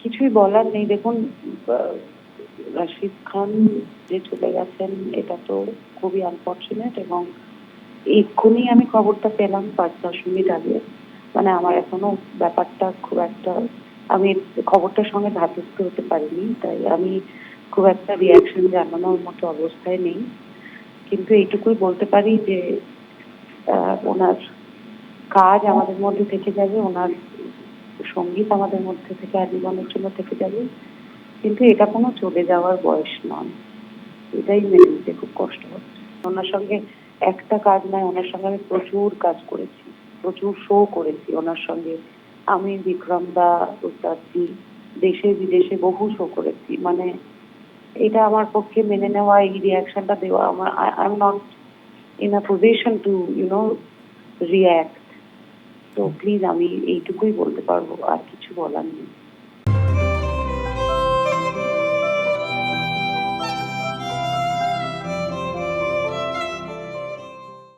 কিছুই বলার নেই। দেখুন, রাশিদ খান যে চলে গেছেন এটা তো খুবই আনফর্চুনেট, এবং এক্ষুনি আমি খবরটা পেলাম 5-10 মিনিট আগে। মানে আমার এখনো ব্যাপারটা খুব একটা, আমি খবরটার সঙ্গে ধাতস্থ হতে পারিনি, তাই আমি খুব একটা রিয়াকশন জানানোর মতো অবস্থায় নেই। কিন্তু এইটুকুই বলতে পারি যে ওনার কাজ আমাদের মধ্যে থেকে যাবে, ওনার সঙ্গীত আমাদের মধ্যে থেকে আজীবনের জন্য থেকে যাবে, কিন্তু এটা কোনো চলে যাওয়ার বয়স নয়। এটাই মেনে নিতে খুব কষ্ট হচ্ছে। ওনার সঙ্গে একটা কাজ নয়, ওনার সঙ্গে আমি প্রচুর কাজ করেছি, প্রচুর শো করেছি ওনার সঙ্গে। আমি, বিক্রম দা, উস্তাদজি, দেশে বিদেশে বহু শো করেছি। মানে এটা আমার পক্ষে মেনে নেওয়া, এই রিয়াকশনটা দেওয়া, আমার I am not in a position to react. তো প্লিজ আমি এইটুকুই বলতে পারবো, আর কিছু বলার নেই।